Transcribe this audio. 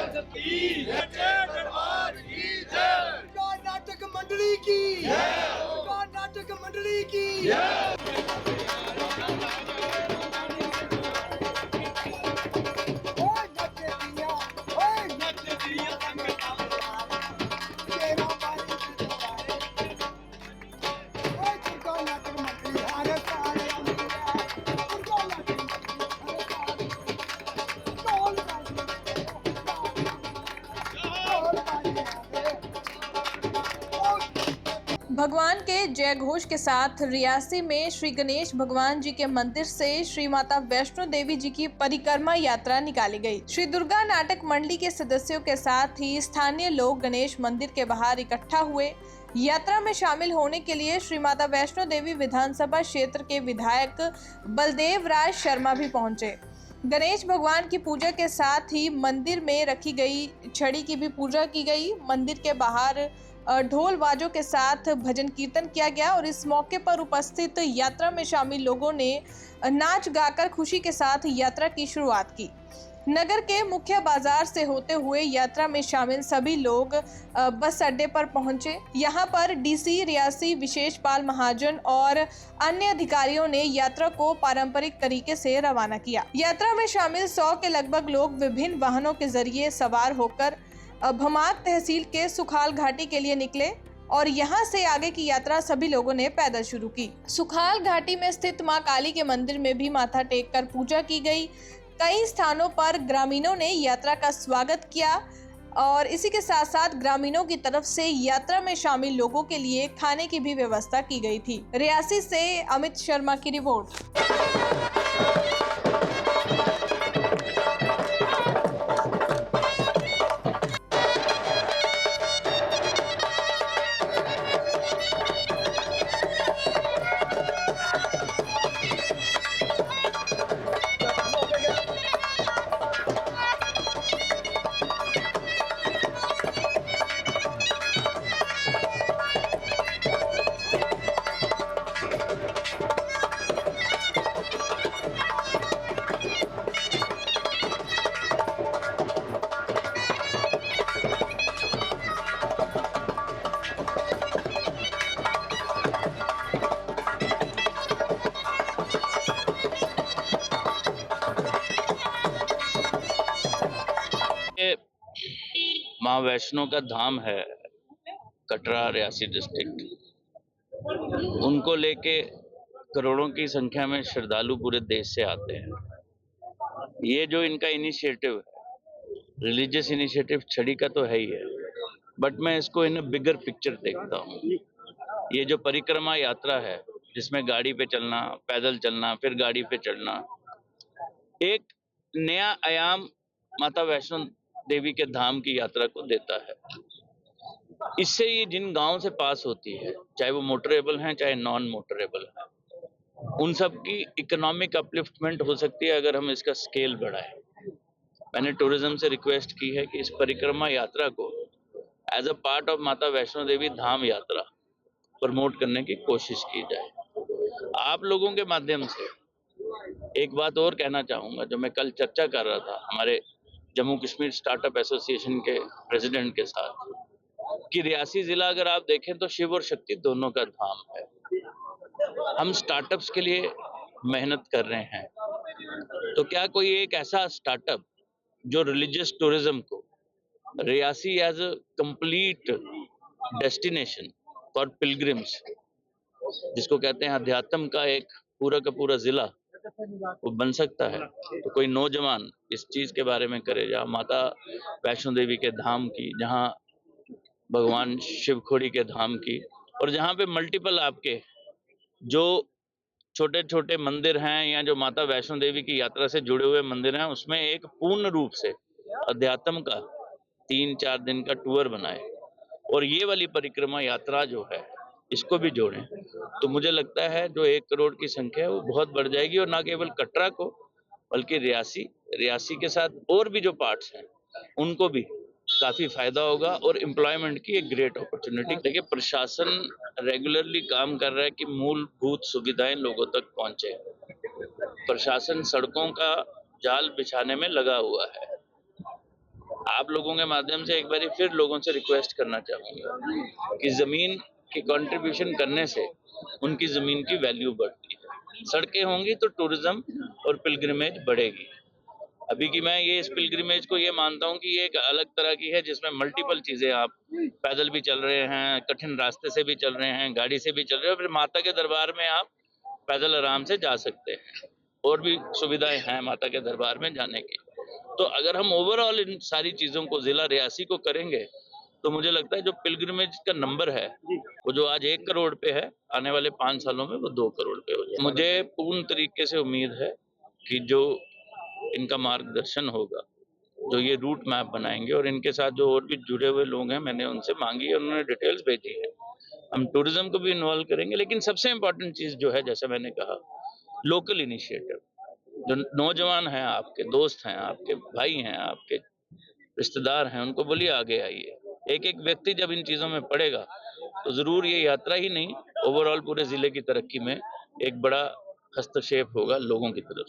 की दरबार की जय। नाटक मंडली की नाटक मंडली की भगवान के जय घोष के साथ रियासी में श्री गणेश भगवान जी के मंदिर से श्री माता वैष्णो देवी जी की परिक्रमा यात्रा निकाली गई। श्री दुर्गा नाटक मंडली के सदस्यों के साथ ही स्थानीय लोग गणेश मंदिर के बाहर इकट्ठा हुए। यात्रा में शामिल होने के लिए श्री माता वैष्णो देवी विधानसभा क्षेत्र के विधायक बलदेव राज शर्मा भी पहुंचे। गणेश भगवान की पूजा के साथ ही मंदिर में रखी गई छड़ी की भी पूजा की गई। मंदिर के बाहर ढोल बाजों के साथ भजन कीर्तन किया गया और इस मौके पर उपस्थित यात्रा में शामिल लोगों ने नाच गाकर खुशी के साथ यात्रा की शुरुआत की। नगर के मुख्य बाजार से होते हुए यात्रा में शामिल सभी लोग बस अड्डे पर पहुंचे। यहां पर डीसी रियासी विशेष पाल महाजन और अन्य अधिकारियों ने यात्रा को पारंपरिक तरीके से रवाना किया। यात्रा में शामिल 100 के लगभग लोग विभिन्न वाहनों के जरिए सवार होकर भमात तहसील के सुखाल घाटी के लिए निकले और यहां से आगे की यात्रा सभी लोगों ने पैदल शुरू की। सुखाल घाटी में स्थित मां काली के मंदिर में भी माथा टेक कर पूजा की गई। कई स्थानों पर ग्रामीणों ने यात्रा का स्वागत किया और इसी के साथ साथ ग्रामीणों की तरफ से यात्रा में शामिल लोगों के लिए खाने की भी व्यवस्था की गई थी। रियासी से अमित शर्मा की रिपोर्ट। माँ वैष्णो का धाम है कटरा रियासी डिस्ट्रिक्ट, उनको लेके करोड़ों की संख्या में श्रद्धालु पूरे देश से आते हैं। ये जो इनका इनिशिएटिव है, रिलीजियस इनिशिएटिव छड़ी का तो है ही है, बट मैं इसको इन बिगर पिक्चर देखता हूँ। ये जो परिक्रमा यात्रा है जिसमें गाड़ी पे चलना, पैदल चलना, फिर गाड़ी पे चढ़ना, एक नया आयाम माता वैष्णो देवी के धाम की यात्रा को देता है। इससे ये जिन गांव से पास होती है, चाहे वो मोटरेबल हैं चाहे नॉन मोटरेबल हैं, उन सब की इकोनॉमिक अपलिफ्टमेंट हो सकती है अगर हम इसका स्केल बढ़ाएं। मैंने टूरिज्म से रिक्वेस्ट की है कि इस परिक्रमा यात्रा को एज अ पार्ट ऑफ माता वैष्णो देवी धाम यात्रा प्रमोट करने की कोशिश की जाए। आप लोगों के माध्यम से एक बात और कहना चाहूंगा, जो मैं कल चर्चा कर रहा था हमारे जम्मू कश्मीर स्टार्टअप एसोसिएशन के प्रेसिडेंट के साथ, कि रियासी जिला अगर आप देखें तो शिव और शक्ति दोनों का धाम है। हम स्टार्टअप्स के लिए मेहनत कर रहे हैं, तो क्या कोई एक ऐसा स्टार्टअप जो रिलीजियस टूरिज्म को Reasi as a complete destination for pilgrims, जिसको कहते हैं अध्यात्म का एक पूरा का पूरा जिला, वो बन सकता है? तो कोई नौजवान इस चीज के बारे में करे, जहाँ माता वैष्णो देवी के धाम की, जहाँ भगवान शिव खोड़ी के धाम की, और जहाँ पे मल्टीपल आपके जो छोटे छोटे मंदिर हैं या जो माता वैष्णो देवी की यात्रा से जुड़े हुए मंदिर हैं, उसमें एक पूर्ण रूप से अध्यात्म का 3-4 दिन का टूर बनाए और ये वाली परिक्रमा यात्रा जो है इसको भी जोड़ें, तो मुझे लगता है जो 1 करोड़ की संख्या है वो बहुत बढ़ जाएगी। और ना केवल कटरा को बल्कि रियासी के साथ और भी जो पार्ट्स हैं उनको भी काफी फायदा होगा और एम्प्लॉयमेंट की एक ग्रेट अपॉर्चुनिटी। देखिए, प्रशासन रेगुलरली काम कर रहा है कि मूलभूत सुविधाएं लोगों तक पहुंचे। प्रशासन सड़कों का जाल बिछाने में लगा हुआ है। आप लोगों के माध्यम से एक बार फिर लोगों से रिक्वेस्ट करना चाहूंगा कि जमीन की कंट्रीब्यूशन करने से उनकी जमीन की वैल्यू बढ़ती है। सड़कें होंगी तो टूरिज्म और पिलग्रिमेज बढ़ेगी। अभी की मैं ये इस पिलग्रिमेज को ये मानता हूँ कि ये एक अलग तरह की है जिसमें मल्टीपल चीजें, आप पैदल भी चल रहे हैं, कठिन रास्ते से भी चल रहे हैं, गाड़ी से भी चल रहे हैं, फिर माता के दरबार में आप पैदल आराम से जा सकते हैं। और भी सुविधाएं हैं माता के दरबार में जाने की। तो अगर हम ओवरऑल इन सारी चीजों को जिला रियासी को करेंगे तो मुझे लगता है जो पिलग्रिमेज का नंबर है वो जो आज 1 करोड़ पे है, आने वाले 5 सालों में वो 2 करोड़ पे हो जाए। मुझे पूर्ण तरीके से उम्मीद है कि जो इनका मार्गदर्शन होगा, जो ये रूट मैप बनाएंगे, और इनके साथ जो और भी जुड़े हुए लोग हैं, मैंने उनसे मांगी है, उन्होंने डिटेल्स भेजी है। हम टूरिज्म को भी इन्वॉल्व करेंगे, लेकिन सबसे इम्पोर्टेंट चीज जो है, जैसे मैंने कहा, लोकल इनिशिएटिव। जो नौजवान हैं, आपके दोस्त हैं, आपके भाई हैं, आपके रिश्तेदार हैं, उनको बोलिए आगे आइए। एक एक व्यक्ति जब इन चीजों में पड़ेगा तो जरूर ये यात्रा ही नहीं, ओवरऑल पूरे जिले की तरक्की में एक बड़ा हस्तक्षेप होगा लोगों की तरफ।